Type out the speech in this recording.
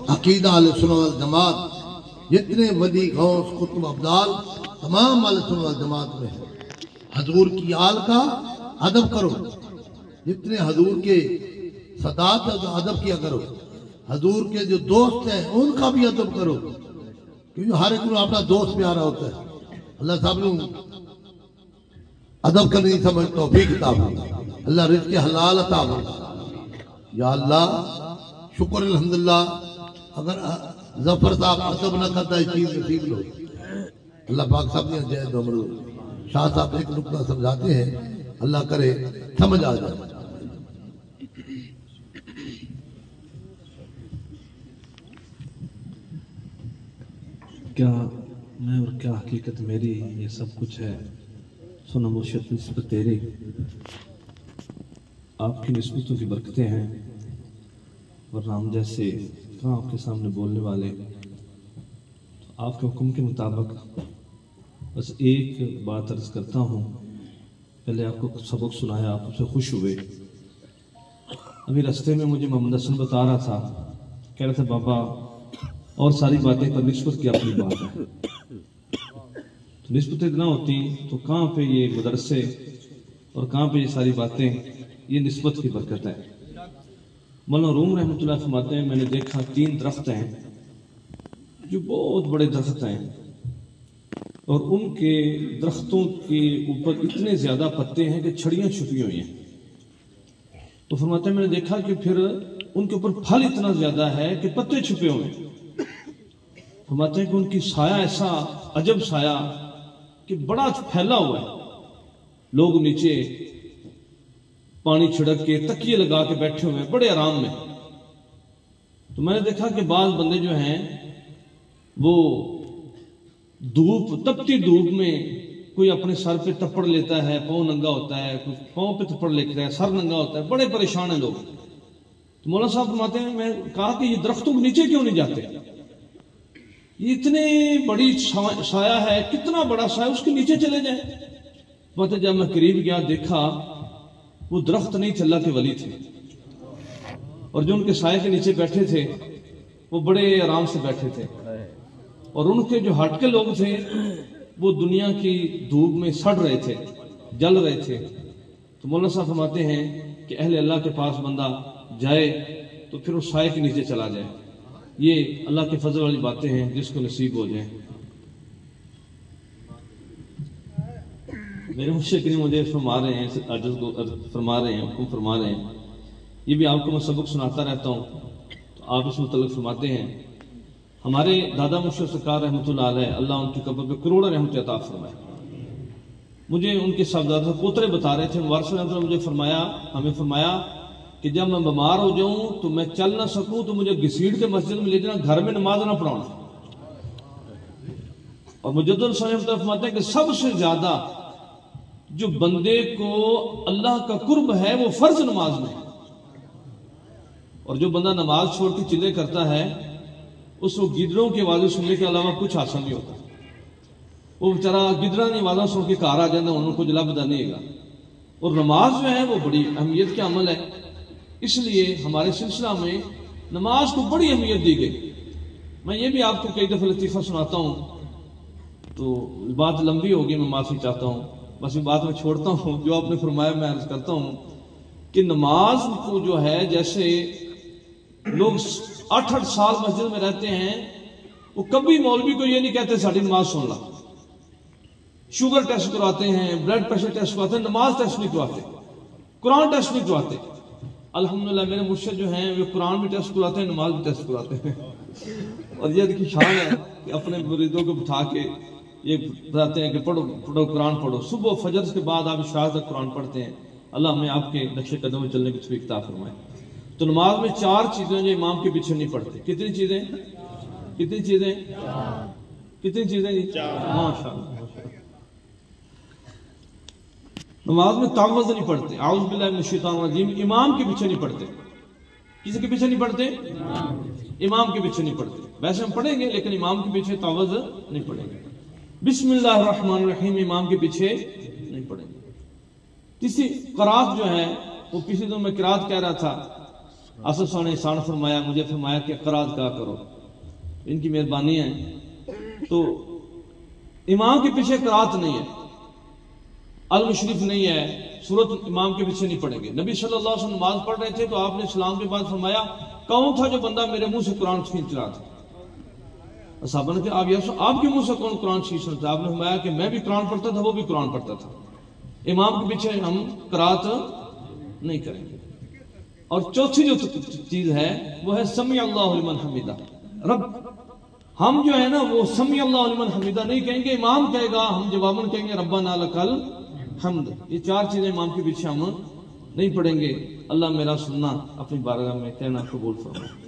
عقیدہ اہل سنت والجماعت جتنے ولی غوث قطب ابدال تمام اہل سنت والجماعت میں ہیں۔ حضور کی آل کا ادب کرو، جتنے حضور کے سادات ہیں تو ادب کیا کرو، حضور کے جو دوست ہیں ان کا بھی ادب کرو، کیونکہ ہر ایک کو اپنا دوست پیارا ہوتا ہے۔ اللہ صاحب نے ادب کرنے کی سمجھ توفیق عطا فرمائے، اللہ رزق حلال عطا فرمائے۔ یا اللہ شکر الحمدللہ، اگر ظفر صاحب ادب نہ کرتا ہے چیز نصیب لو، اللہ پاک صاحب نے جے دمرو شاہ صاحب ایک نقطہ سمجھاتے ہیں، اللہ کرے سمجھ آ جائے۔ کیا میں اور کیا حقیقت میری یہ سب کچھ ہے، سنا مرشد نسبت تیری، آپ کی نسبتوں کی برکتیں ہیں، ورنہ ہم جیسے کہاں آپ کے سامنے بولنے والے، آپ کے حکم کے مطابق بس ایک بات عرض کرتا ہوں۔ پہلے آپ کو سبق سنایا، آپ سے خوش ہوئے۔ ابھی راستے میں مجھے محمد حسن بتا رہا تھا، کہہ رہا تھا بابا اور ساری باتیں پر نسبت کی اپنی بات ہے، تو نسبتیں نہ ہوتی تو کہاں پہ یہ مدرسے اور کہاں پہ یہ ساری باتیں، یہ نسبت کی برکت ہے۔ مولانا روم رحمۃ اللہ فرماتے ہیں، میں نے دیکھا 3 درخت ہیں جو بہت بڑے درخت ہیں، اور ان کے درختوں کے اوپر اتنے زیادہ پتے ہیں کہ چھڑیاں چھپی ہوئی ہیں۔ تو فرماتے ہیں میں نے دیکھا کہ پھر ان کے اوپر پھل اتنا زیادہ ہے کہ پتے چھپے ہوئے ہیں۔ فرماتے ہیں کہ ان کی سایہ ایسا عجب سایہ کہ بڑا پھیلا ہوا ہے، لوگ نیچے پانی چھڑک کے تکیے لگا کے بیٹھے ہوئے ہیں بڑے آرام میں۔ تو میں نے دیکھا کہ بعض بندے جو ہیں وہ دھوپ، تپتی دھوپ میں کوئی اپنے سر پہ تپڑ لیتا ہے، پاؤں ننگا ہوتا ہے، کوئی پاؤں پہ تپڑ لیتا ہے، سر ننگا ہوتا ہے، بڑے پریشان ہیں لوگ۔ تو مولانا صاحب فرماتے ہیں میں کہا کہ یہ درختوں کے نیچے کیوں نہیں جاتے؟ یہ اتنے بڑی سایہ ہے، کتنا بڑا سایہ، اس کے نیچے چلے جائیں۔ فرماتے جب میں قریب گیا دیکھا وہ درخت نہیں تھے، اللہ کے ولی تھے، اور جو ان کے سائے کے نیچے بیٹھے تھے وہ بڑے آرام سے بیٹھے تھے، اور ان کے جو ہٹ کے لوگ تھے وہ دنیا کی دھوپ میں سڑ رہے تھے، جل رہے تھے۔ تو مولانا صاحب فرماتے ہیں کہ اہل اللہ کے پاس بندہ جائے تو پھر اس سائے کے نیچے چلا جائے، یہ اللہ کے فضل والی باتیں ہیں جس کو نصیب ہو جائیں۔ میرے مرشد کریم مجھے فرما رہے ہیں، عجز کو فرما رہے ہیں، حکم فرما رہے ہیں، یہ بھی آپ کو میں سبق سناتا رہتا ہوں، تو آپ اس متعلق فرماتے ہیں ہمارے دادا مرشد سرکار رحمۃ اللہ علیہ، اللہ ان کی قبر پہ کروڑوں رحمت عطا فرمائے، مجھے ان کے صاحبزادہ پوترے بتا رہے تھے، وارث رحمۃ اللہ مجھے فرمایا، ہمیں فرمایا کہ جب میں بیمار ہو جاؤں تو میں چل نہ سکوں تو مجھے گھسیٹ کے مسجد میں لے جانا، گھر میں نماز نہ پڑھانا۔ اور مجدد الصالح فرماتے ہیں کہ سب سے زیادہ جو بندے کو اللہ کا قرب ہے وہ فرض نماز میں ہے، اور جو بندہ نماز چھوڑ کے چلے کرتا ہے اس کو گدڑوں کی آوازیں سننے کے علاوہ کچھ حاصل نہیں ہوتا، وہ بیچارہ گدڑوں کی آوازیں سن کے گھر آ جانا، انہوں کو جلا بدا نہیں گا۔ اور نماز جو ہے وہ بڑی اہمیت کا عمل ہے، اس لیے ہمارے سلسلہ میں نماز کو بڑی اہمیت دی گئی۔ میں یہ بھی آپ کو کئی دفعہ لطیفہ سناتا ہوں، تو بات لمبی ہوگی، میں معافی چاہتا ہوں، بس یہ بات میں چھوڑتا ہوں، جو آپ نے فرمایا میں عرض کرتا ہوں کہ نماز کو جو ہے جیسے لوگ 8 سال مسجد میں رہتے ہیں، وہ کبھی مولوی کو یہ نہیں کہتے ساڑھی نماز سن لا، شوگر ٹیسٹ کرواتے ہیں، بلڈ پریشر ٹیسٹ کرواتے ہیں، نماز ٹیسٹ نہیں کرواتے، قرآن ٹیسٹ نہیں کرواتے۔ الحمدللہ میرے مرشد جو ہیں وہ قرآن بھی ٹیسٹ کرواتے ہیں، نماز بھی ٹیسٹ کرواتے ہیں، اور یہ ان کی شان ہے کہ اپنے مریدوں کو بٹھا کے یہ بتاتے ہیں کہ پڑھو پڑھو قرآن پڑھو، صبح و فجر کے بعد آپ عشاء تک قرآن پڑھتے ہیں۔ اللہ ہمیں آپ کے نقش قدم میں چلنے کی توفیق عطا فرمائے۔ تو نماز میں 4 چیزیں جو امام کے پیچھے نہیں پڑھتے، کتنی چیزیں؟ کتنی چیزیں؟ کتنی چیزیں؟ ماشاءاللہ۔ نماز میں تعوذ نہیں پڑھتے، اعوذ باللہ من الشیطان الرجیم، امام کے پیچھے نہیں پڑھتے۔ کسی کے پیچھے نہیں پڑھتے؟ امام کے پیچھے نہیں پڑھتے۔ ویسے ہم پڑھیں گے لیکن امام کے پیچھے تعوذ نہیں پڑھیں گے۔ بسم اللہ الرحمن الرحیم امام کے پیچھے نہیں پڑھیں گے۔ تیسری قرات جو ہے وہ پچھلے دن میں قرات کہہ رہا تھا آصف صاحب نے احسان فرمایا، مجھے فرمایا کہ قرات کہا کرو، ان کی مہربانی ہے۔ تو امام کے پیچھے قرات نہیں ہے، علم شریف نہیں ہے، سورت امام کے پیچھے نہیں پڑھیں گے۔ نبی صلی اللہ علیہ وسلم نماز پڑھ رہے تھے تو آپ نے سلام کے بعد فرمایا کون تھا جو بندہ میرے منہ سے قرآن کھینچ رہا تھا؟ صحابہ نے کہا آپ کے منہ سے کون قرآن کھینچ رہا تھا؟ آپ نے فرمایا کہ میں بھی قرآن پڑھتا تھا، وہ بھی قرآن پڑھتا تھا۔ امام کے پیچھے ہم قرات نہیں کریں گے۔ اور چوتھی جو چیز ہے وہ ہے سمیع اللہ لمن حمیدہ۔ رب ہم جو ہے نا وہ سمیع اللہ لمن حمیدہ نہیں کہیں گے، امام کہے گا، ہم جواباً کہیں گے ربنا لکل حمد۔ یہ چار چیزیں امام کے پیچھے ہم نہیں پڑھیں گے۔ اللہ میرا سننا اپنی بارگاہ میں کہنا قبول فرمائے۔